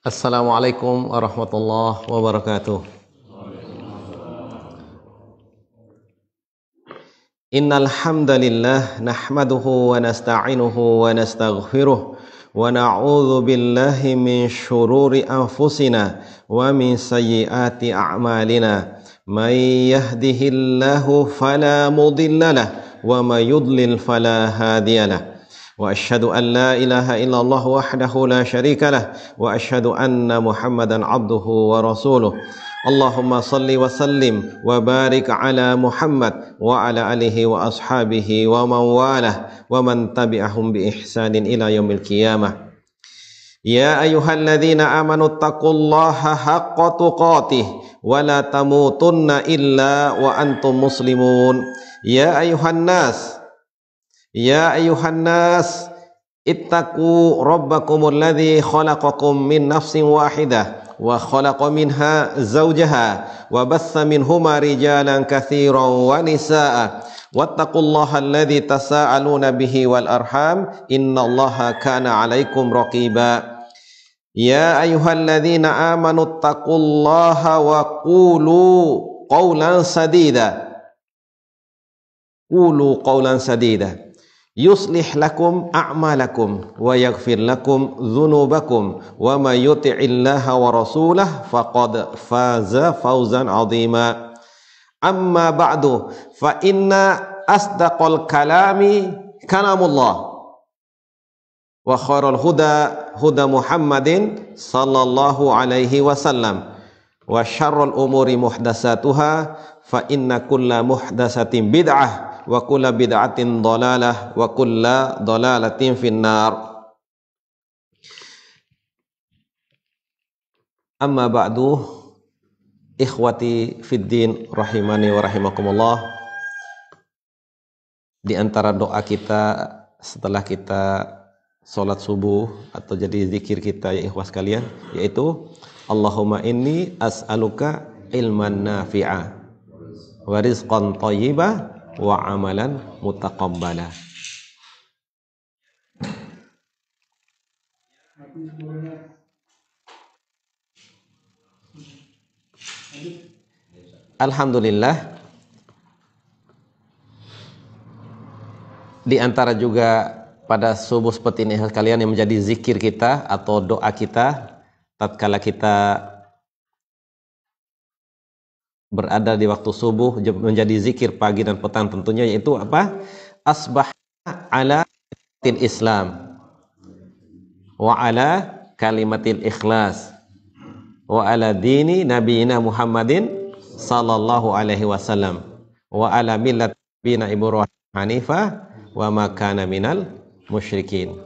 Assalamualaikum warahmatullahi wabarakatuh. Innal hamdalillah nahmaduhu wa nasta'inuhu wa nastaghfiruh wa na'udzu billahi min syururi anfusina wa min sayyiati a'malina. May yahdihillahu fala mudhillalah wa may yudlil fala hadiyalah. Wa asyhadu an la ilaha illallah wahdahu la syarikalah wa asyhadu anna Muhammadan abduhu wa rasuluh. Allahumma salli wa sallim wa barik ala Muhammad wa ala alihi wa ashabihi wa man walah wa man tabi'ahum bi ihsanin ila yaumil qiyamah. Ya ayyuhalladzina amanu taqullaha haqqa tuqatih wa la tamutunna illa wa antum muslimun. Ya ayyuhan nas ittaqu rabbakumul ladzi khalaqakum min nafsin wahidah wa khalaqa minha zawjaha wa bassa minhuma rijalan katsiran wa nisaa'a wattaqullaha alladzi tasaaluna bihi wal arham innallaha kana 'alaikum raqiba. Ya ayyuhalladzina amanu taqullaha wa qulu qawlan sadida. Yuslih lakum a'malakum wa yaghfir lakum dzunubakum wa may yuti'illaha wa rasulahu faqad faza fawzan 'azima. Amma ba'du fa inna asdaqal kalami kalamullah wa khairul huda Muhammadin sallallahu alaihi wasallam wa syarrul umuri muhdatsatuha fa inna kulla muhdatsatin bid'ah wa kulla bid'atin dhalalah wa kulla dhalalatin finnar. Amma ba'du, ikhwati fiddin rahimani wa rahimakumullah. Di antara doa kita setelah kita sholat subuh atau jadi zikir kita ya ikhwas sekalian, yaitu Allahumma inni as'aluka ilman nafi'a wa rizqan thayyiba wa amalan mutaqabbala. Alhamdulillah, di antara juga pada subuh seperti ini kalian yang menjadi zikir kita atau doa kita tatkala kita berada di waktu subuh menjadi zikir pagi dan petang tentunya, yaitu apa? Asbah ala til Islam wa ala kalimatil ikhlas wa ala dini nabiyina Muhammadin sallallahu alaihi wasallam wa ala millat bina Ibrahim hanifah wa ma kana minal musyrikin.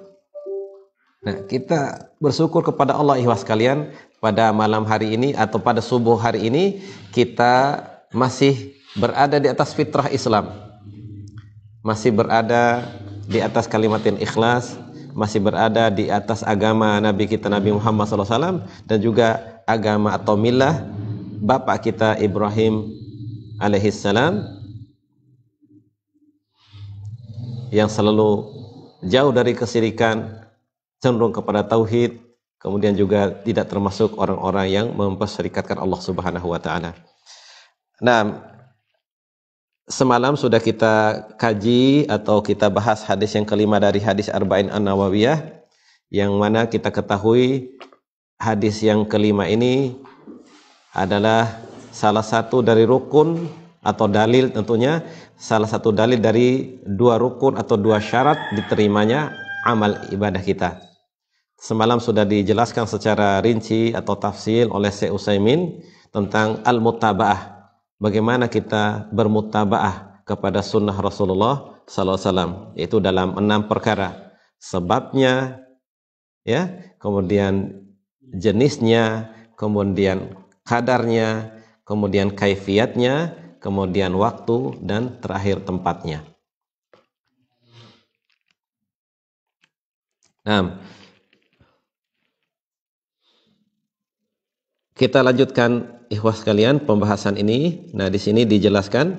Nah, kita bersyukur kepada Allah ikhwas sekalian, pada malam hari ini atau pada subuh hari ini kita masih berada di atas fitrah Islam, masih berada di atas kalimatin ikhlas, masih berada di atas agama Nabi kita Nabi Muhammad SAW dan juga agama atau millah bapak kita Ibrahim alaihissalam yang selalu jauh dari kesyirikan, cenderung kepada tauhid, kemudian juga tidak termasuk orang-orang yang memperserikatkan Allah Subhanahu wa taala. Nah, semalam sudah kita kaji atau kita bahas hadis yang kelima dari hadis Arba'in An-Nawawiyah, yang mana kita ketahui hadis yang kelima ini adalah salah satu dari rukun atau dalil, tentunya salah satu dalil dari dua rukun atau dua syarat diterimanya amal ibadah kita. Semalam sudah dijelaskan secara rinci atau tafsil oleh Syekh Utsaimin tentang al-muttaba'ah. Bagaimana kita bermuttaba'ah kepada sunnah Rasulullah SAW, yaitu dalam 6 perkara. Sebabnya, ya, kemudian jenisnya, kemudian kadarnya, kemudian kaifiatnya, kemudian waktu, dan terakhir tempatnya. Nah, kita lanjutkan ikhwas sekalian pembahasan ini. Nah, di sini dijelaskan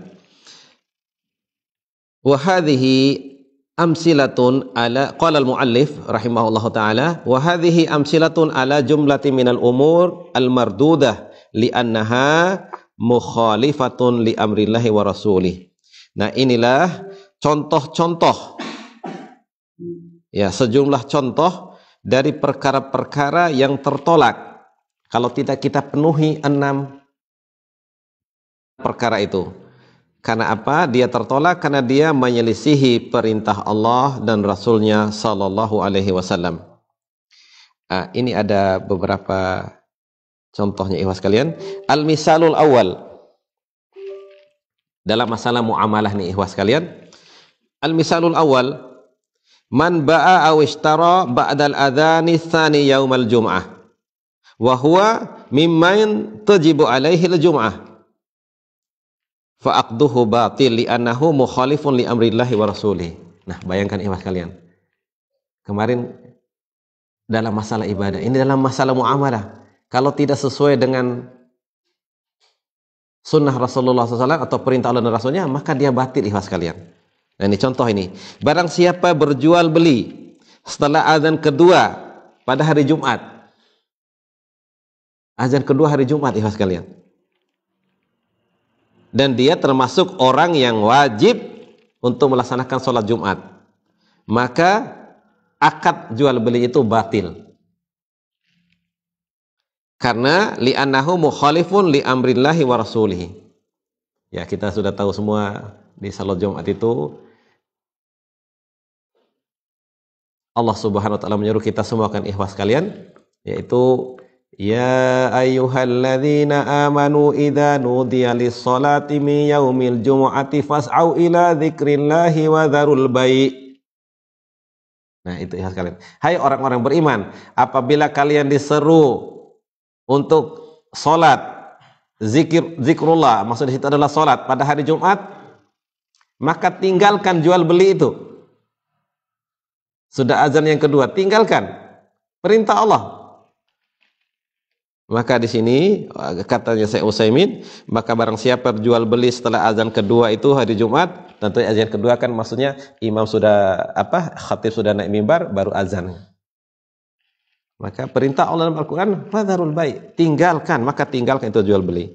wa hadhihi amsilatun ala qala al-muallif rahimahullahu taala wa hadhihi amsilatun ala jumlatin minal umur al-mardudah li'annaha mukhalifatun li amrillahi wa rasulih. Nah, inilah contoh-contoh, ya, sejumlah contoh dari perkara-perkara yang tertolak kalau tidak kita penuhi 6 perkara itu. Karena apa? Dia tertolak karena dia menyelisihi perintah Allah dan Rasulnya Sallallahu Alaihi Wasallam. Ini ada beberapa contohnya, ikhwas kalian. Al-misalul awal dalam masalah muamalah nih, ikhwas kalian. Al-misalul awal, man ba'a aw ishtara ba'dal adhani tsani yaumal jum'ah wa huwa mimman tajibu alaihi al-jum'ah fa'aqduhu batil li'annahu mukhalifun li amrillahi wa rasulih. Nah, bayangkan ikhwas kalian. Kemarin dalam masalah ibadah, ini dalam masalah muamalah. Kalau tidak sesuai dengan sunnah Rasulullah SAW atau perintah Allah dan Rasulnya, maka dia batil, ikhwas kalian. Nah, ini contoh ini. Barang siapa berjual beli setelah azan kedua pada hari Jumat. Azan kedua hari Jumat, ikhwas kalian. Dan dia termasuk orang yang wajib untuk melaksanakan sholat Jumat, maka akad jual beli itu batil. Karena li'annahu mukhalifun li amrillahi wa rasulihi. Ya, kita sudah tahu semua di salat Jumat itu Allah Subhanahu wa taala menyuruh kita semua, kan ikhwas kalian, yaitu ya ayyuhalladzina amanu idza nudiya lis-salati min yaumil jumu'ati fas'au ila dzikrillahi wa dzarul bai'. Nah, itu ikhlas kalian. Hai orang-orang beriman, apabila kalian diseru untuk salat, zikrullah, maksudnya itu adalah salat pada hari Jumat, maka tinggalkan jual beli itu. Sudah azan yang kedua, tinggalkan. Perintah Allah. Maka di sini katanya Syekh Utsaimin, maka barang siapa jual beli setelah azan kedua itu hari Jumat, tentu azan kedua kan maksudnya imam sudah khatib sudah naik mimbar baru azan. Maka perintah Allah dalam Al-Qur'an fadharul bai', tinggalkan, maka tinggalkan itu jual beli.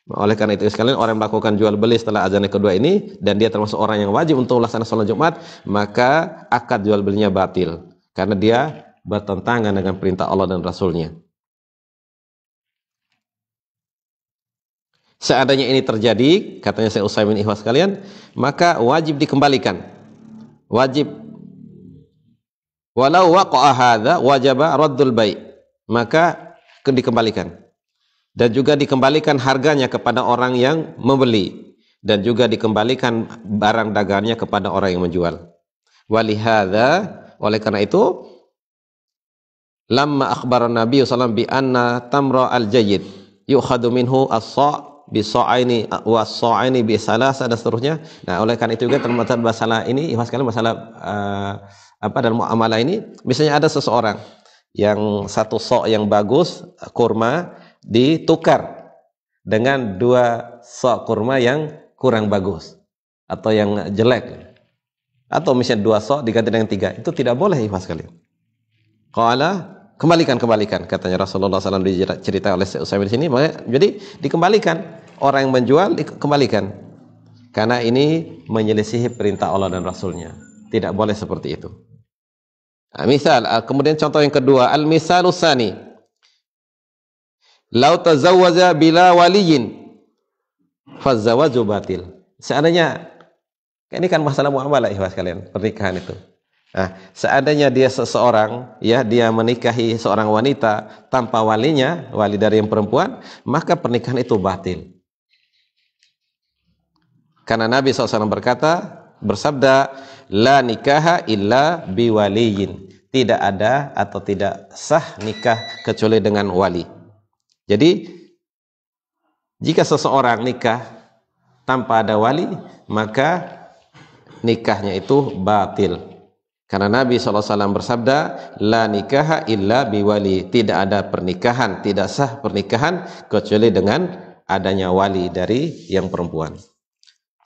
Oleh karena itu sekalian, orang yang melakukan jual beli setelah azan yang kedua ini dan dia termasuk orang yang wajib untuk melaksanakan salat Jumat, maka akad jual belinya batil karena dia bertentangan dengan perintah Allah dan Rasulnya. Seandainya ini terjadi, katanya Syekh Utsaimin, ikhwas kalian, maka wajib dikembalikan. Wajib. Walau waqa'a hadza wajaba raddul bai'. Maka dikembalikan. Dan juga dikembalikan harganya kepada orang yang membeli, dan juga dikembalikan barang dagangnya kepada orang yang menjual. Walihadza, oleh karena itu, lamma akhbara Nabi sallallahu alaihi wasallam bi anna tamra al-jayyid yu'khadhu minhu as-sa' bisa'aini was-sa'aini bisalasa dan seterusnya. Nah, oleh karena itu juga termasuk masalah ini, ikhwas sekalian, masalah dalam muamalah ini, misalnya ada seseorang yang satu sok yang bagus kurma ditukar dengan 2 sok kurma yang kurang bagus atau yang jelek, atau misalnya 2 sok diganti dengan 3, itu tidak boleh, ikhwas sekalian. Qala, kembalikan, katanya Rasulullah SAW dicerita oleh Syekh Utsaimin di sini. Jadi dikembalikan, orang yang menjual dikembalikan, karena ini menyelisihi perintah Allah dan Rasulnya. Tidak boleh seperti itu. Nah, misal, kemudian contoh yang kedua, al-misalus tsani, lau tazawwaja bila waliyin fazawaju batil. Seandainya, ini kan masalah muamalah, ikhwas kalian, pernikahan itu. Nah, seandainya dia seseorang, ya, dia menikahi seorang wanita tanpa walinya, wali dari yang perempuan, maka pernikahan itu batil. Karena Nabi SAW bersabda, la nikaha illa biwaliyin. Tidak ada atau tidak sah nikah kecuali dengan wali. Jadi, jika seseorang nikah tanpa ada wali, maka nikahnya itu batil. Karena Nabi SAW bersabda, la nikaha illa biwali. Tidak ada pernikahan, tidak sah pernikahan kecuali dengan adanya wali dari yang perempuan.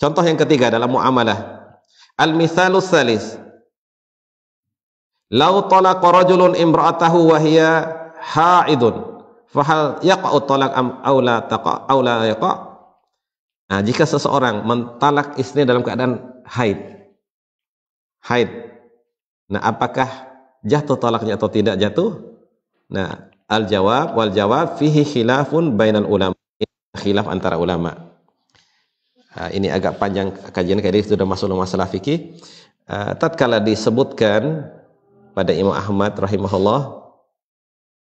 Contoh yang ketiga dalam muamalah, al-mithalus tsalis, Lau talaqa rajulun imra'atahu wa hiya haidun, fahal yaqa'u talaq am aula taqa aula yaqa'? Nah, jika seseorang mentalak istri dalam keadaan haid. Nah, apakah jatuh talaknya atau tidak jatuh? Nah, wal jawab fihi khilafun bainal ulama. Khilaf antara ulama. Ini agak panjang kajian, kayak sudah masuk masalah fikih. Tatkala disebutkan pada Imam Ahmad rahimahullah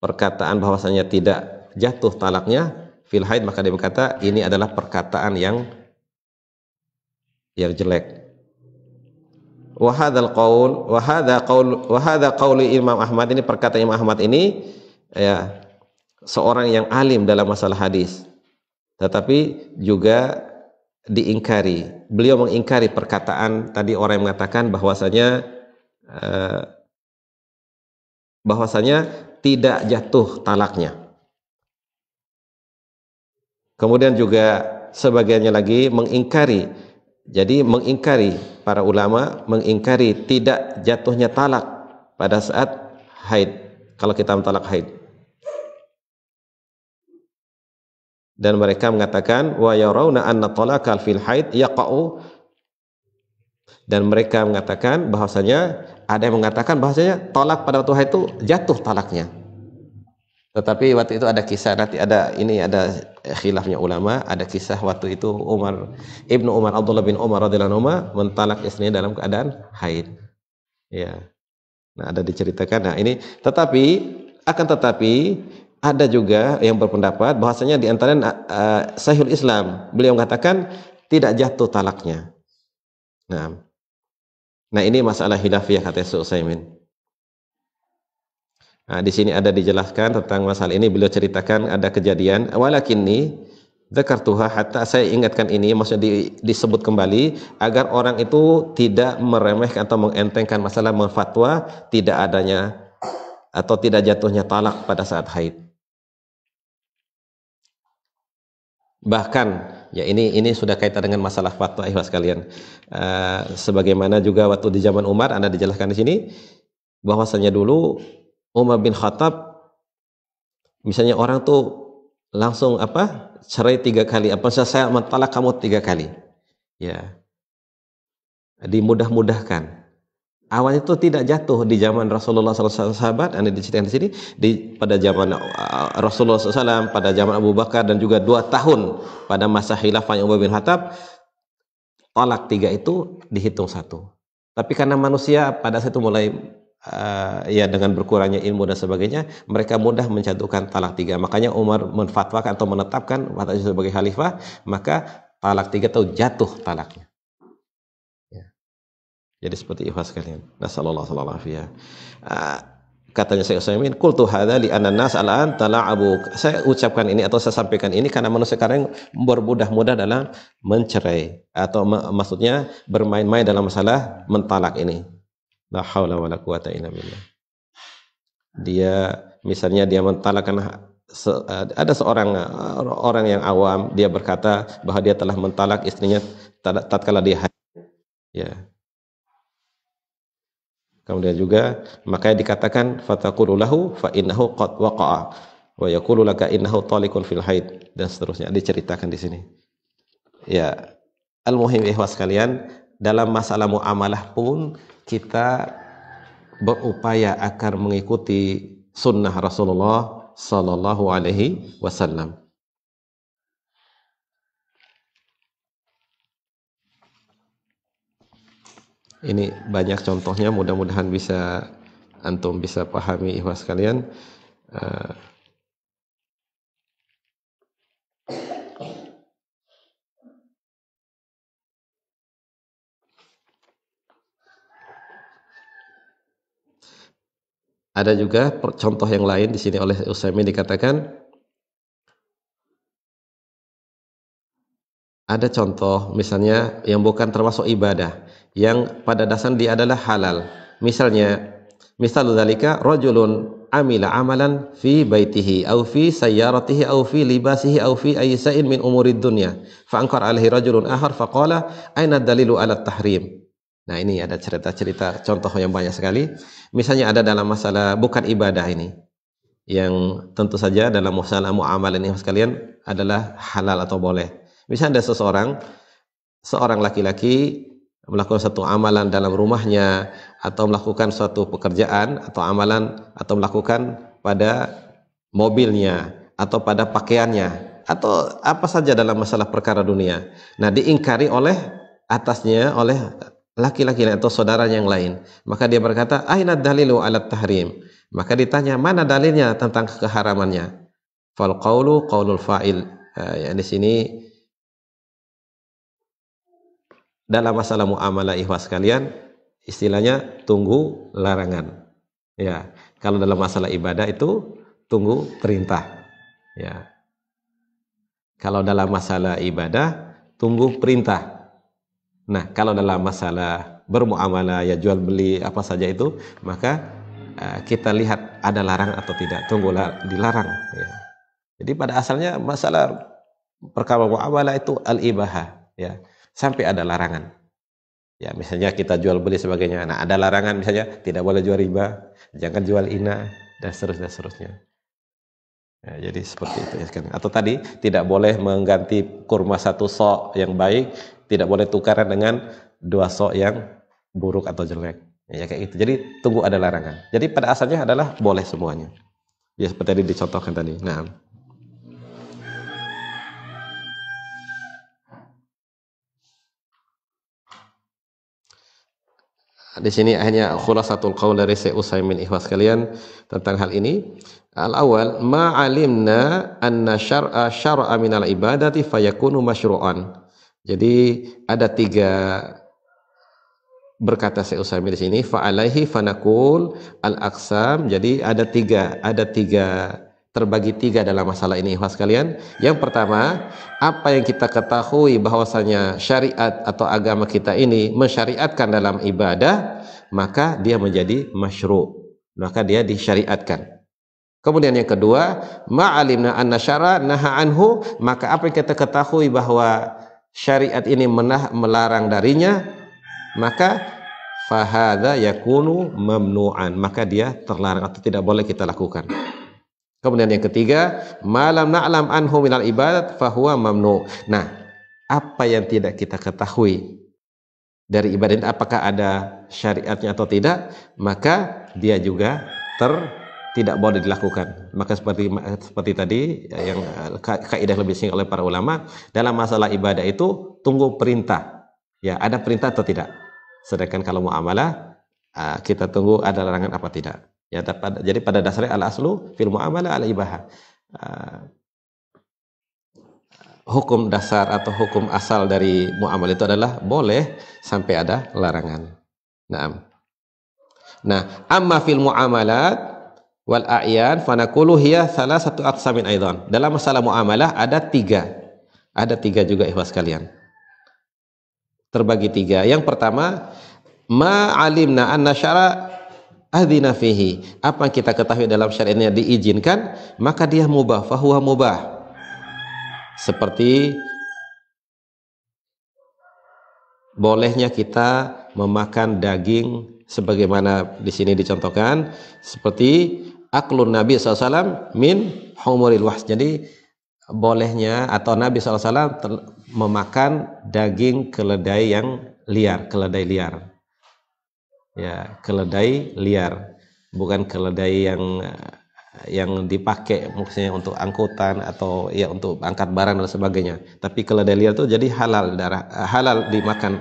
perkataan bahwasanya tidak jatuh talaknya fil haid, maka dia berkata ini adalah perkataan yang jelek. Wa hadzal qaul wa hadza qauli Imam Ahmad, ini perkataan Imam Ahmad ini ya seorang yang alim dalam masalah hadis, tetapi juga diingkari. Beliau mengingkari perkataan tadi orang yang mengatakan bahwasanya tidak jatuh talaknya. Kemudian juga sebagiannya lagi mengingkari. Jadi mengingkari, para ulama mengingkari tidak jatuhnya talak pada saat haid, kalau kita mentalak haid. Dan mereka mengatakan wa yarawna anna talaqal fil haid yaqa'u, dan mereka mengatakan bahwasanya ada yang mengatakan bahwasanya talak pada waktu haid itu jatuh talaknya. Tetapi waktu itu ada kisah, nanti ada khilafnya ulama, ada kisah waktu itu Abdullah bin Umar radhiyallahu anhu mentalak istrinya dalam keadaan haid. Ya. Nah, ada diceritakan. Nah, ini tetapi ada juga yang berpendapat bahwasanya di antara Syekhul Islam, beliau mengatakan tidak jatuh talaknya. Nah, ini masalah khilafiyah kata Syekh Utsaimin. Nah, di sini ada dijelaskan tentang masalah ini. Beliau ceritakan ada kejadian, walakinni dzakartuha, hatta saya ingatkan ini, maksudnya disebut kembali agar orang itu tidak meremehkan atau mengentengkan masalah fatwa tidak adanya atau tidak jatuhnya talak pada saat haid. Bahkan ya ini sudah kaitan dengan masalah fatwa ikhwas sekalian. Sebagaimana juga waktu di zaman Umar, Anda dijelaskan di sini bahwasanya dulu Umar bin Khattab, misalnya orang tuh langsung cerai 3 kali, saya mentalak kamu 3 kali, ya dimudah-mudahkan. Awalnya itu tidak jatuh di zaman Rasulullah SAW, sahabat, Anda diceritakan di sini, pada zaman Rasulullah SAW, pada zaman Abu Bakar, dan juga 2 tahun pada masa khilafahnya Umar bin Khattab, talak 3 itu dihitung 1. Tapi karena manusia pada saat itu mulai dengan berkurangnya ilmu dan sebagainya, mereka mudah menjatuhkan talak 3. Makanya Umar menfatwakan atau menetapkan sebagai khalifah, maka talak 3 itu jatuh talaknya. Ya. Jadi seperti ikhwas sekalian. Nasallallahu alaihi wasallam. Katanya Syekh Utsaimin, qultu hadza li anna nas al'an tala'abu. Saya ucapkan ini atau saya sampaikan ini karena manusia sekarang bermudah-mudah dalam mencerai, atau maksudnya bermain-main dalam masalah mentalak ini. La haula wala quwata illa billah. Dia misalnya dia mentalak karena ada seorang orang yang awam, dia berkata bahwa dia telah mentalak istrinya tatkala dia haid. Ya. Kemudian juga makanya dikatakan fataqulu lahu fa innahu qad waqa'a wa yaqulu laka innahu talikun fil haid, dan seterusnya diceritakan di sini. Ya, al-muhim ikhwas sekalian, dalam masalah muamalah pun kita berupaya agar mengikuti sunnah Rasulullah Sallallahu Alaihi Wasallam. Ini banyak contohnya, mudah-mudahan bisa antum bisa pahami ikhwas sekalian. Ada juga contoh yang lain di sini oleh Utsaimin, dikatakan ada contoh misalnya yang bukan termasuk ibadah, yang pada dasarnya dia adalah halal. Misalnya, misal dzalika rajulun amila amalan fi baitihi aw fi sayyaratihi aw fi libasihi aw fi ayyi shay'in min umurid dunya fa ankara alaihi rajulun akhar faqala aina dalilu ala tahrim. Nah, ini ada cerita-cerita contoh yang banyak sekali. Misalnya ada dalam masalah bukan ibadah ini, yang tentu saja dalam masalah muamalah ini sekalian adalah halal atau boleh. Misalnya ada seorang laki-laki melakukan satu amalan dalam rumahnya, atau melakukan suatu pekerjaan atau amalan, atau melakukan pada mobilnya atau pada pakaiannya, atau apa saja dalam masalah perkara dunia. Nah, diingkari oleh atasnya, oleh laki-laki atau saudara yang lain. Maka dia berkata, aina dalilu ala tahrim. Maka ditanya, mana dalilnya tentang keharamannya? Fal qawlu qawlul fa'il. Ya, di sini dalam masalah muamalah ikhwas sekalian, istilahnya tunggu larangan. Ya, kalau dalam masalah ibadah itu tunggu perintah. Ya. Kalau dalam masalah ibadah tunggu perintah. Nah, kalau dalam masalah bermuamalah, ya jual beli apa saja itu, maka kita lihat ada larang atau tidak, tunggulah dilarang. Ya. Jadi pada asalnya masalah perkara muamalah itu al-ibahah, ya, sampai ada larangan. Ya, misalnya kita jual beli sebagainya. Nah, ada larangan misalnya tidak boleh jual riba, jangan jual ina, dan seterusnya. Ya, jadi seperti itu ya kan. Atau tadi tidak boleh mengganti kurma satu sok yang baik, tidak boleh tukaran dengan dua sok yang buruk atau jelek. Ya kayak gitu. Jadi tunggu ada larangan. Jadi pada asalnya adalah boleh semuanya. Ya seperti tadi dicontohkan tadi. Nah, di sini hanya khulasatul qaul dari Syekh Utsaimin ikhwas kalian tentang hal ini. Al-awwal ma alimna anna syar'a minal ibadati fayakunu masyru'an. Jadi ada tiga, berkata Syekh Utsaimin di sini, fa alaihi fanaqul al-aqsam. Jadi ada tiga, terbagi tiga dalam masalah ini ikhwas kalian. Yang pertama, apa yang kita ketahui bahwasanya syariat atau agama kita ini mensyariatkan dalam ibadah, maka dia menjadi masyru', maka dia disyariatkan. Kemudian yang kedua, ma'alimna anna syara naha anhu, maka apa yang kita ketahui bahwa syariat ini melarang darinya, maka fahadha yakunu mamnu'an, maka dia terlarang atau tidak boleh kita lakukan. Kemudian yang ketiga, malam na'lam anhu minal ibadat fahuwa mamnu. Nah, apa yang tidak kita ketahui dari ibadat, apakah ada syariatnya atau tidak, maka dia juga tidak boleh dilakukan. Maka seperti tadi yang kaidah lebih singkat oleh para ulama, dalam masalah ibadah itu tunggu perintah. Ya, ada perintah atau tidak. Sedangkan kalau muamalah kita tunggu ada larangan apa tidak. Ya, jadi pada dasarnya al-aslu fil muamalah al-ibahah. Hukum dasar atau hukum asal dari muamalah itu adalah boleh sampai ada larangan. Nah, amma fil muamalat wal a'yan fanaqulu hiya salah satu aqsamin aidan. Dalam masalah muamalah ada tiga juga ikhwas kalian. Terbagi tiga. Yang pertama, ma alimna anna syara adzina fihi. Apa yang kita ketahui dalam syariatnya diizinkan, maka dia mubah, fahuwa mubah. Seperti bolehnya kita memakan daging sebagaimana di sini dicontohkan, seperti aklun Nabi SAW min humuril wahs. Jadi bolehnya atau Nabi SAW memakan daging keledai yang liar, keledai liar. Ya, keledai liar, bukan keledai yang dipakai maksudnya untuk angkutan atau ya untuk angkat barang dan sebagainya. Tapi keledai liar itu jadi halal dimakan.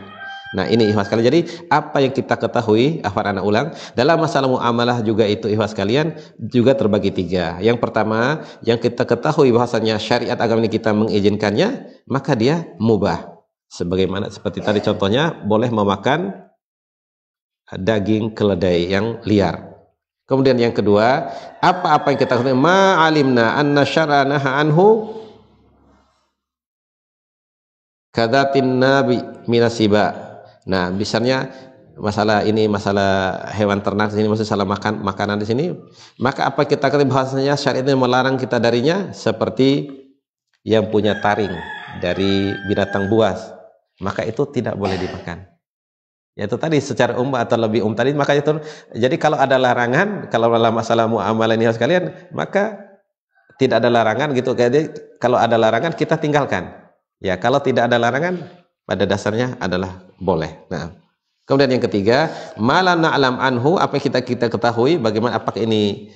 Nah, ini ikhwas kalian. Jadi apa yang kita ketahui, anak ulang, dalam masalah muamalah juga itu ikhwas kalian juga terbagi tiga. Yang pertama, yang kita ketahui bahwasanya syariat agama ini kita mengizinkannya, maka dia mubah. Sebagaimana seperti tadi contohnya, boleh memakan daging keledai yang liar. Kemudian yang kedua, apa-apa yang kita ketahui, ma'alimna anna syara naha anhu kadatin nabi minasiba. Nah, misalnya masalah hewan ternak di sini, masalah makanan di sini, maka apa kita katakan bahasanya syariat ini melarang kita darinya, seperti yang punya taring dari binatang buas, maka itu tidak boleh dimakan. Yaitu tadi secara atau lebih tadi, maka itu jadi kalau ada larangan, kalau dalam masalah muamalah ini sekalian, maka tidak ada larangan gitu. Jadi kalau ada larangan kita tinggalkan. Ya, kalau tidak ada larangan pada dasarnya adalah boleh. Nah, kemudian yang ketiga, mala na'lam anhu, apa yang kita ketahui, bagaimana apakah ini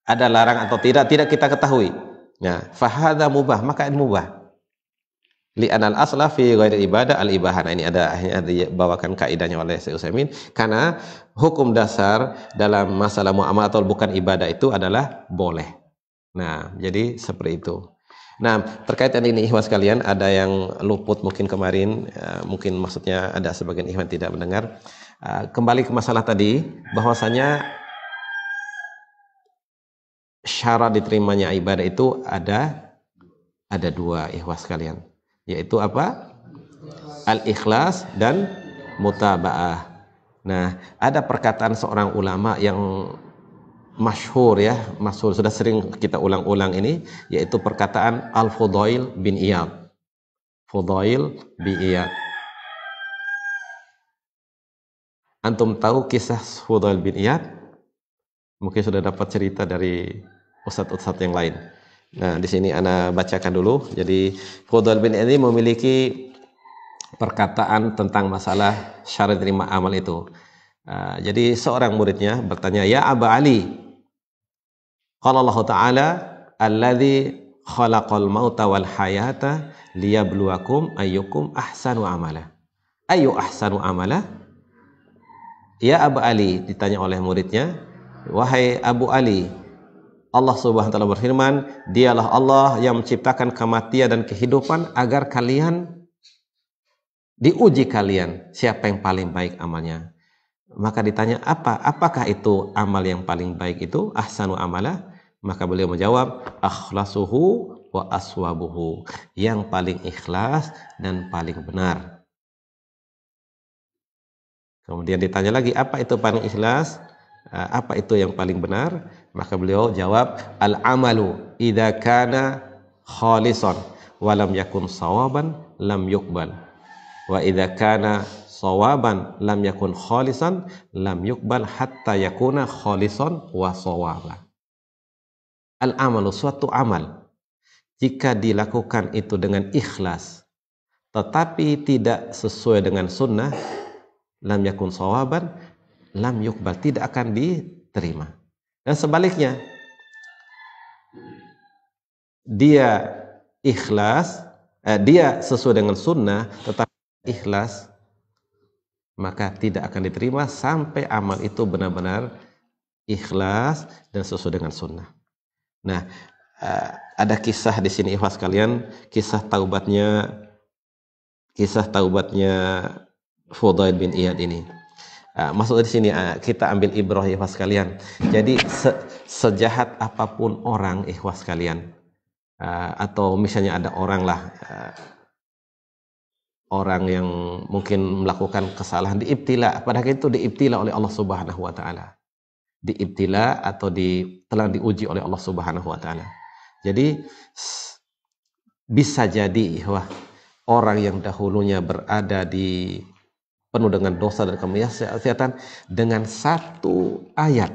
ada larangan atau tidak kita ketahui. Nah, fahadha mubah, maka ini mubah. Li'anal asla fi ghairi ibadah al-ibahan. Ini ada dibawakan kaidahnya oleh Syekh Utsaimin, karena hukum dasar dalam masalah muamalah atau bukan ibadah itu adalah boleh. Nah, jadi seperti itu. Nah, terkait dengan ini ikhwan sekalian, ada yang luput mungkin kemarin, mungkin maksudnya ada sebagian ikhwan tidak mendengar. Kembali ke masalah tadi, bahwasanya syarat diterimanya ibadah itu ada dua ikhwan sekalian, yaitu apa? Al-ikhlas dan mutaba'ah. Nah, ada perkataan seorang ulama yang masyhur sudah sering kita ulang-ulang ini, yaitu perkataan Al-Fudail bin Iyad. Fudail bin Iyad. Antum tahu kisah Fudail bin Iyad? Mungkin sudah dapat cerita dari ustadz-ustadz yang lain. Nah, di sini ana bacakan dulu. Jadi Fudail bin Iyad ini memiliki perkataan tentang masalah syarat terima amal itu. Jadi seorang muridnya bertanya, "Ya Aba Ali, qala Allah Ta'ala, alladzi khalaqal mauta wal hayata liyabluwakum ayyukum ahsanu amala." Ayu ahsanu amala? Ya Aba Ali, ditanya oleh muridnya, "Wahai Abu Ali, Allah Subhanahu wa taala berfirman, dialah Allah yang menciptakan kematian dan kehidupan agar diuji kalian siapa yang paling baik amalnya." Maka ditanya, apakah itu amal yang paling baik itu? Ahsanu amala. Maka beliau menjawab, akhlasuhu wa aswabuhu, yang paling ikhlas dan paling benar. Kemudian ditanya lagi, apa itu paling ikhlas? Apa itu yang paling benar? Maka beliau jawab, al-amalu idza kana khalisan wa lam yakun sawaban lam yuqbal. Wa idza kana sawaban lam yakun khalisan lam yuqbal hatta yakuna khalisan wa sawaba. Al-amalu, suatu amal jika dilakukan itu dengan ikhlas tetapi tidak sesuai dengan sunnah, lam yakun sawaban lam yuqbal, tidak akan diterima. Dan sebaliknya, dia ikhlas, dia sesuai dengan sunnah tetapi ikhlas, maka tidak akan diterima sampai amal itu benar-benar ikhlas dan sesuai dengan sunnah. Nah, ada kisah di sini ikhwas kalian, kisah taubatnya Fudail bin Iyad ini. Maksudnya di sini kita ambil ibrah ikhwas kalian. Jadi sejahat apapun orang ikhwas kalian, atau misalnya ada orang yang mungkin melakukan kesalahan, diibtila, padahal itu diibtila oleh Allah Subhanahu wa taala. Diibtila atau telah diuji oleh Allah Subhanahu wa taala. Jadi bisa jadi orang yang dahulunya berada di penuh dengan dosa dan kemaksiatan, dengan satu ayat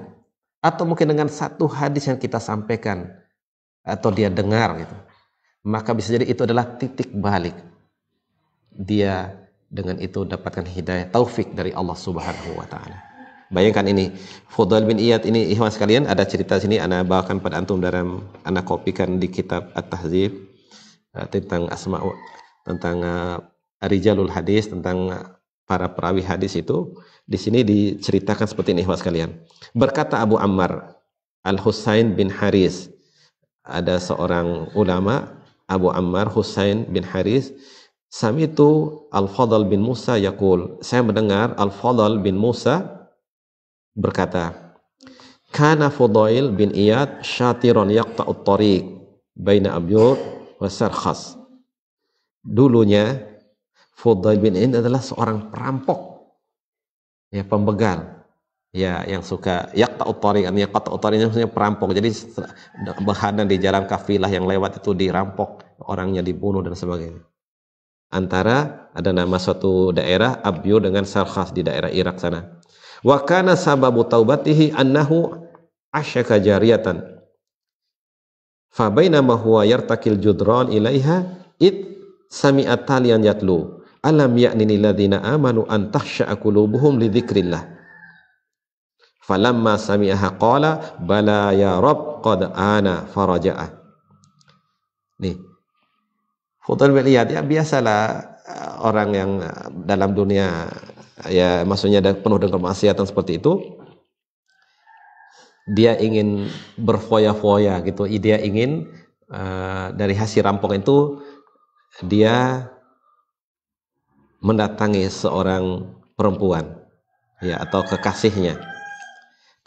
atau mungkin dengan satu hadis yang kita sampaikan atau dia dengar gitu, maka bisa jadi itu adalah titik balik. Dia dengan itu dapatkan hidayah taufik dari Allah Subhanahu wa taala. Bayangkan ini, Fudail bin Iyad ini ikhwan sekalian, ada cerita sini ana bawakan pada antum dalam ana kopikan di kitab At-Tahdzib tentang asma'u, tentang rijalul hadis, tentang para perawi hadis itu. Di sini diceritakan seperti ini ikhwan sekalian. Berkata Abu Ammar Al-Husain bin Haris, ada seorang ulama Abu Ammar Husain bin Haris, sami'tu Al-Fadl bin Musa yaqul, saya mendengar Al-Fadl bin Musa berkata, kana Fudail bin Iyad syatiran yaqta'ut tariq baina abyur wa sarkhas. Dulunya Fudail bin Iyad adalah seorang perampok, pembegal, yang suka yaqta'ut tariq, yaqta'ut tariq maksudnya perampok. Jadi berhadang di jalan kafilah yang lewat itu dirampok, orangnya dibunuh dan sebagainya. antara ada nama suatu daerah Abyu dengan Sarkhas di daerah Irak sana. Wa kana sababu taubatihi annahu asyaka jariyatan fa bainama huwa yartakil judran ilaiha id sami'at talian yatlu alam ya'ni lil ladzina amanu an takhsha'a qulubuhum li dzikrillah falamma sami'aha qala bala ya rab qad ana faraja'a. Nih Fudail bin Iyad, ya biasalah orang yang dalam dunia ya maksudnya penuh dengan kemaksiatan seperti itu, dia ingin berfoya-foya gitu, dia ingin dari hasil rampok itu dia mendatangi seorang perempuan ya atau kekasihnya.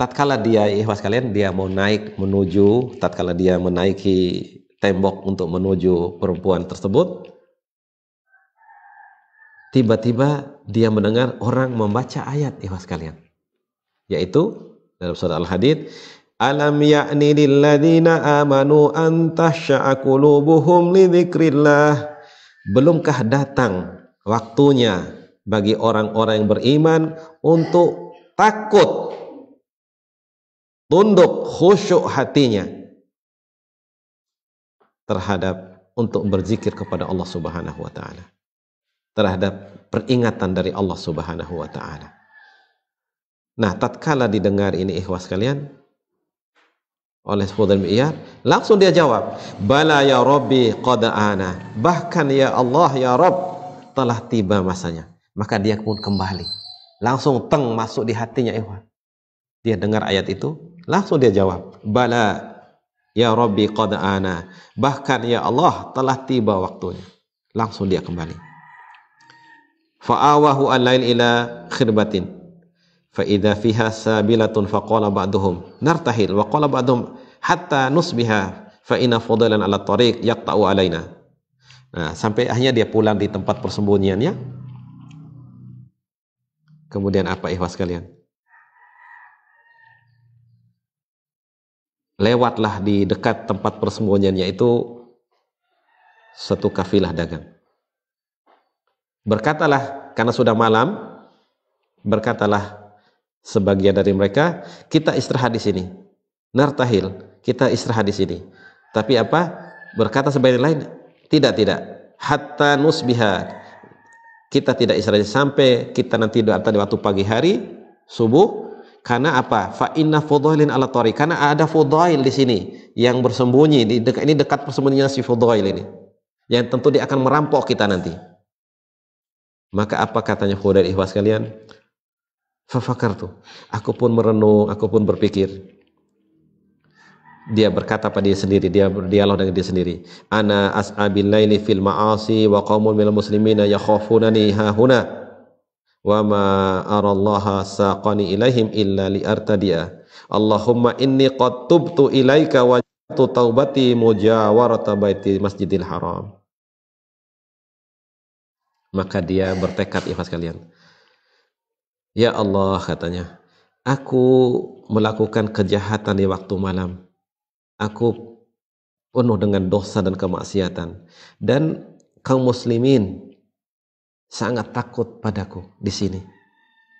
Tatkala dia ikhwas kalian dia mau naik menuju, tatkala dia menaiki tembok untuk menuju perempuan tersebut, tiba-tiba dia mendengar orang membaca ayat ikhwas kalian, yaitu dalam surah Al-Hadid, alam ya'ni lil ladzina amanu an takhsha'a qulubuhum li dzikrillah, belumkah datang waktunya bagi orang-orang yang beriman untuk takut, tunduk, khusyuk hatinya terhadap untuk berzikir kepada Allah Subhanahu wa taala, terhadap peringatan dari Allah Subhanahu wa taala. Nah, tatkala didengar ini ikhwas kalian oleh Fudail bin Iyad, langsung dia jawab, bala ya Rabbi qad ana, bahkan ya Allah ya Rabb telah tiba masanya. Maka dia pun kembali, langsung masuk di hatinya ikhwan. Dia dengar ayat itu, langsung dia jawab, bala ya Rabbi qad ana, bahkan ya Allah telah tiba waktunya. Langsung dia kembali. Fa'awahu al-lail ila khirbatin fa idza fiha sabilatun faqala ba'duhum nartahil wa qala ba'duhum hatta nusbiha fa inna fudailan ala tariq yaqta'u alaina. Nah, sampai akhirnya dia pulang di tempat persembunyiannya. Kemudian apa ikhwas kalian? Lewatlah di dekat tempat persembunyiannya itu satu kafilah dagang. Berkatalah, karena sudah malam, berkatalah sebagian dari mereka, kita istirahat di sini. Nartahil, kita istirahat di sini. Tapi apa? Berkata sebagian lain, tidak. Hatta nusbiha, kita tidak istirahat sampai kita nanti di waktu pagi hari, subuh. Karena apa? Fa inna fudailin ala tariq, karena ada Fudail di sini yang bersembunyi di dekat, ini dekat persembunyian si Fudail ini. Yang tentu dia akan merampok kita nanti. Maka apa katanya Fudail ikhwas kalian? Fafakartu, aku pun merenung, aku pun berpikir. Dia berkata pada dia sendiri, dia berdialog dengan dia sendiri. Ana as'abil laili fil ma'asi wa qaumun minal muslimina yakhafunani hahuna. Wa ma arallaha saqani ilaihim illa liartadiya. Allahumma inni qad tubtu ilaika wa taubati mujawarata baiti masjidil haram. Maka dia bertekad ikhlas kalian. Ya Allah katanya, aku melakukan kejahatan di waktu malam. Aku penuh dengan dosa dan kemaksiatan. Dan kaum muslimin sangat takut padaku di sini.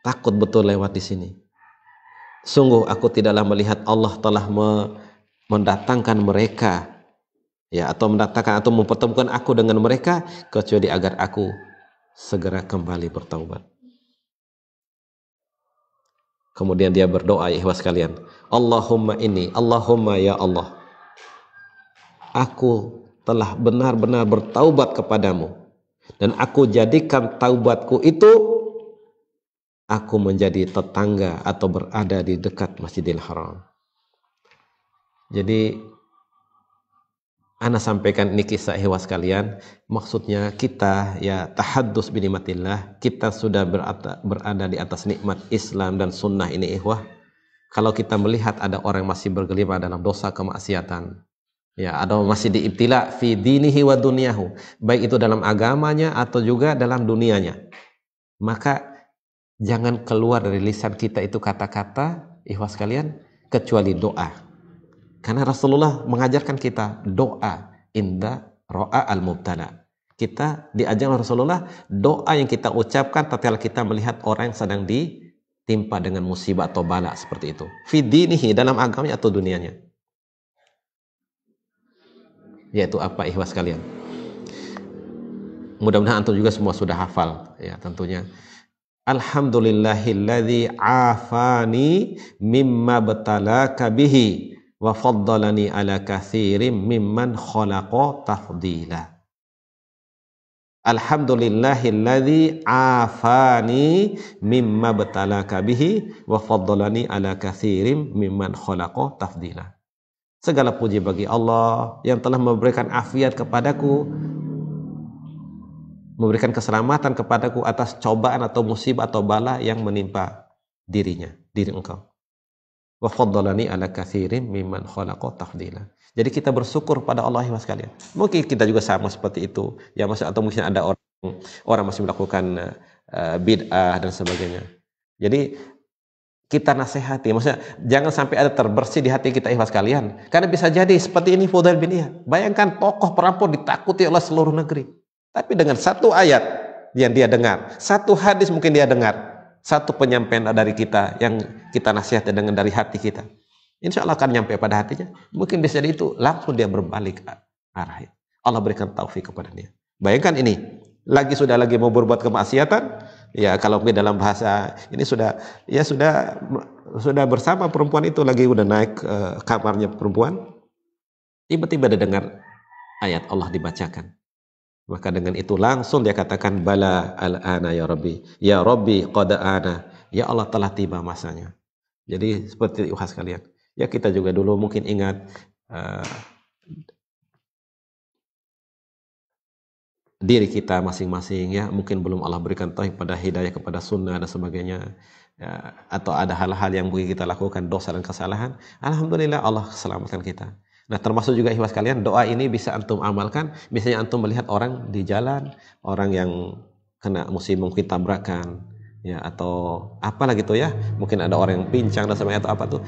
Takut betul lewat di sini. Sungguh aku tidaklah melihat Allah telah mendatangkan mereka ya, atau mendatangkan atau mempertemukan aku dengan mereka kecuali agar aku segera kembali bertaubat. Kemudian dia berdoa ya ikhwas kalian, Allahumma ya Allah, aku telah benar-benar bertaubat kepadamu. Dan aku jadikan taubatku itu aku menjadi tetangga atau berada di dekat Masjidil Haram. Jadi ana sampaikan ini kisah ikhwas kalian, maksudnya kita ya tahaddus bi nikmatillah, kita sudah berada di atas nikmat Islam dan sunnah ini ikhwah. Kalau kita melihat ada orang masih bergelimang dalam dosa kemaksiatan, ya, ada masih diibtila fi dinihi wa dunyahu, baik itu dalam agamanya atau juga dalam dunianya, maka jangan keluar dari lisan kita itu kata-kata ikhwas kalian kecuali doa. Karena Rasulullah mengajarkan kita doa inda ro'a al-mubtala, Kita diajar oleh Rasulullah, doa yang kita ucapkan tatkala kita melihat orang yang sedang ditimpa dengan musibah atau bala seperti itu. Fi dinihi, dalam agamanya atau dunianya. Yaitu apa, ikhwas kalian? Mudah-mudahan antum juga semua sudah hafal ya tentunya. Alhamdulillahilladzi afani mimma batalaka bihi wa faddalani ala katsirin mimman khalaqa tafdila. Alhamdulillahilladzi afani mimma batalaka bihi wa faddalani ala katsirin mimman khalaqa tafdila. Segala puji bagi Allah yang telah memberikan afiat kepadaku, memberikan keselamatan kepadaku atas cobaan atau musibah atau bala yang menimpa diri engkau. Wa faddalani ala katsirin mimman khalaqa tafdila. Jadi kita bersyukur pada Allah ya sekalian. Mungkin kita juga sama seperti itu. Ya maksud atau mungkin ada orang masih melakukan bid'ah dan sebagainya. Jadi kita nasihati, maksudnya jangan sampai ada terbersih di hati kita ikhlas kalian. Karena bisa jadi seperti ini Fudail bin Iyad. Bayangkan tokoh perampok ditakuti oleh seluruh negeri. Tapi dengan satu ayat yang dia dengar, satu hadis mungkin dia dengar, satu penyampaian dari kita yang kita nasihati dengan dari hati kita, insya Allah akan nyampe pada hatinya. Mungkin bisa jadi itu langsung dia berbalik arah. Allah berikan taufik kepada dia. Bayangkan ini, sudah lagi mau berbuat kemaksiatan, ya kalau dalam bahasa ini sudah bersama perempuan itu lagi udah naik kamarnya perempuan, tiba-tiba dia dengar ayat Allah dibacakan. Maka dengan itu langsung dia katakan bala al-ana ya Rabbi qad ana, ya Allah telah tiba masanya. Jadi seperti itu sekalian. Ya kita juga dulu mungkin ingat diri kita masing-masing ya, mungkin belum Allah berikan taufik pada hidayah kepada sunnah dan sebagainya ya, atau ada hal-hal yang mungkin kita lakukan dosa dan kesalahan. Alhamdulillah Allah selamatkan kita. Nah termasuk juga ikhwas kalian, doa ini bisa antum amalkan. Misalnya antum melihat orang di jalan, orang yang kena musibah mungkin tabrakan ya, atau apalah gitu ya, mungkin ada orang yang pincang dan sebagainya atau apa tuh.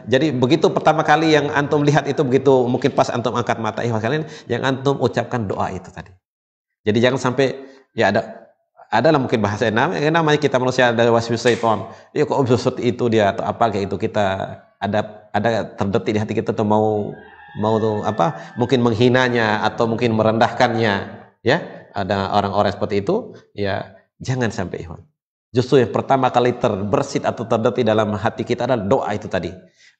Jadi begitu pertama kali yang antum lihat itu, begitu mungkin pas antum angkat mata ikhwas kalian, yang antum ucapkan doa itu tadi. Jadi jangan sampai ya adalah mungkin bahasa namanya kita manusia ada waswis syaitan. Ya kok seperti itu dia atau apa kayak itu, kita ada terdetik di hati kita tuh mau tuh apa, mungkin menghinanya atau mungkin merendahkannya ya, ada orang-orang seperti itu ya, jangan sampai ikhwan. Justru yang pertama kali terbersit atau terdetik dalam hati kita adalah doa itu tadi.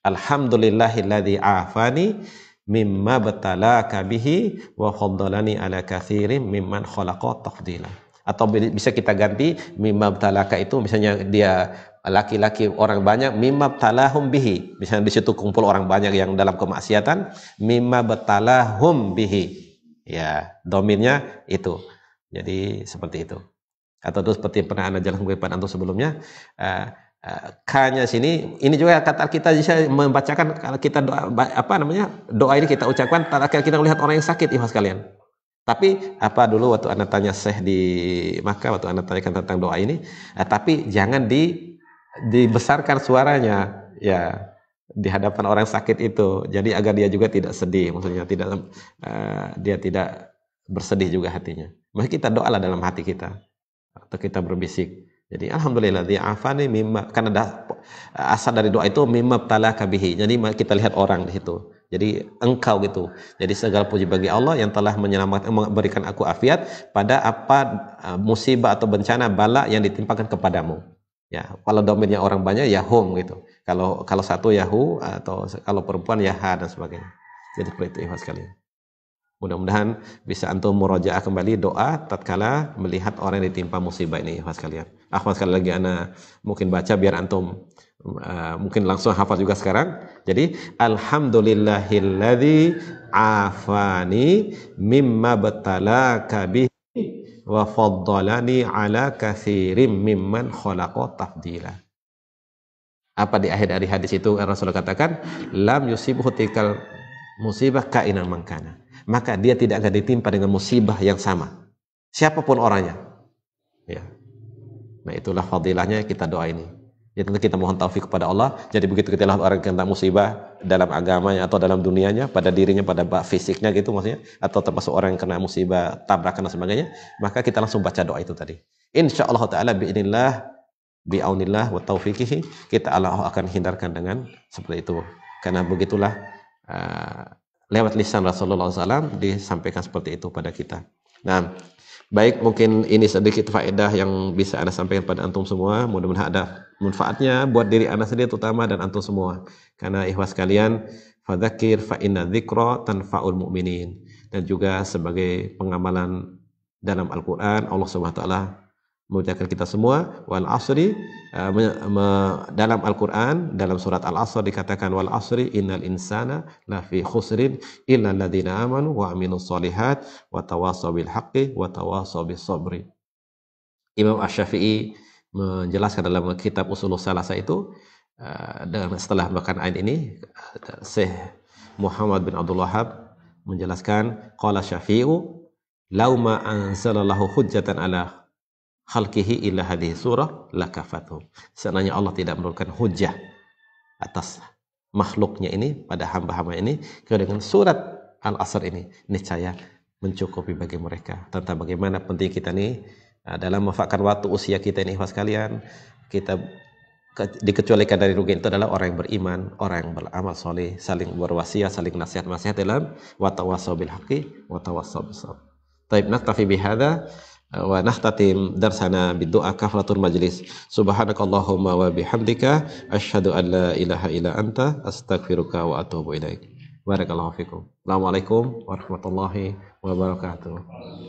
Alhamdulillahilladzi afani mimma batalaka bihi wa faddalani ala katsirin mimman khalaqa tafdila. Atau bisa kita ganti mimma batalaka itu misalnya dia laki-laki orang banyak, mimma batalahum bihi. Misalnya di situ kumpul orang banyak yang dalam kemaksiatan, mimma batalahum bihi. Ya, domirnya itu. Jadi seperti itu. Atau itu seperti yang pernah Anda jelaskan kepada antum sebelumnya, K-nya sini, ini juga kata kita bisa membacakan kalau kita doa ini kita ucapkan tatkala kita melihat orang yang sakit ikhwas kalian. Tapi apa dulu waktu Anda tanya Syekh di Makkah, waktu Anda tanyakan tentang doa ini, tapi jangan dibesarkan suaranya ya di hadapan orang sakit itu. Jadi agar dia juga tidak sedih, maksudnya dia tidak bersedih juga hatinya. Maka kita doalah dalam hati kita atau kita berbisik. Jadi alhamdulillah afani mimma, karena asal dari doa itu mimma btalaka bihi. Jadi kita lihat orang di situ. Jadi engkau gitu. Jadi segala puji bagi Allah yang telah menyelamatkan, memberikan aku afiat pada apa musibah atau bencana bala yang ditimpakan kepadamu. Ya, kalau domainnya orang banyak ya hum gitu. Kalau satu yahu, atau kalau perempuan ya ha dan sebagainya. Jadi seperti itu ikhwas sekalian. Mudah-mudahan bisa antum murojaah kembali doa tatkala melihat orang yang ditimpa musibah ini ikhwas sekalian. Sekali lagi ana mungkin baca biar antum mungkin langsung hafal juga sekarang. Jadi alhamdulillahilladzi afani mimma batalaka bihi wa faddalani ala katsirin mimman khalaqa tafdila. Apa di akhir dari hadis itu Rasulullah katakan lam yusibhu tikal musibah kainan mangkana. Maka dia tidak akan ditimpa dengan musibah yang sama siapapun orangnya ya. Nah itulah fadilahnya kita doa ini Jadi tentu kita mohon taufik kepada Allah. Jadi begitu kita orang kena musibah dalam agamanya atau dalam dunianya, pada dirinya, pada fisiknya gitu maksudnya, atau termasuk orang yang kena musibah tabrakan dan sebagainya, maka kita langsung baca doa itu tadi. Insyaallah taala biidznillah biaunillah wa taufiqihi, kita Allah akan hindarkan dengan seperti itu. Karena begitulah lewat lisan Rasulullah SAW disampaikan seperti itu pada kita. Nah, baik, mungkin ini sedikit faedah yang bisa Anda sampaikan pada antum semua. Mudah-mudahan ada manfaatnya buat diri Anda sendiri terutama dan antum semua. Karena ikhwas sekalian, fadzakir fa inna dzikra tanfa'ul mu'minin. Dan juga sebagai pengamalan dalam Al-Qur'an, Allah Subhanahu wa taala mengucapkan kita semua wal asri, dalam Al-Qur'an dalam surat Al-Asr dikatakan wal asri innal insana lafi khusrin illa alladziina amanu wa amilus solihat wa tawassaw bil haqqi wa tawassaw bis sabri. Imam Asy-Syafi'i menjelaskan dalam kitab Ushulus Salasah itu, setelah bahkan ayat ini Syekh Muhammad bin Abdul Wahhab menjelaskan qala Syafi'u law ma anzalallahu hujjatan ala khalqihi illa hadhihi surah lakafatuhum. Sebenarnya Allah tidak menurunkan hujah atas makhluknya ini pada hamba-hamba ini, dengan surat Al-Asr ini niscaya mencukupi bagi mereka. Tentang bagaimana penting kita nih dalam memanfaatkan waktu usia kita ini, ikhwas sekalian, kita dikecualikan dari rugi itu adalah orang yang beriman, orang yang beramal soleh, saling berwasiat, saling nasihat-nasihat dalam wa tawassaw bil haqqi wa tawassaw bis sabr. Baik, naktafi bihadza wa nahtatim darsana bidu'a kafaratul majlis. Subhanakallahumma wa bihamdika asyhadu an la ilaha illa anta astaghfiruka wa atubu ilaik. Barakallahu fikum. Assalamualaikum warahmatullahi wabarakatuh.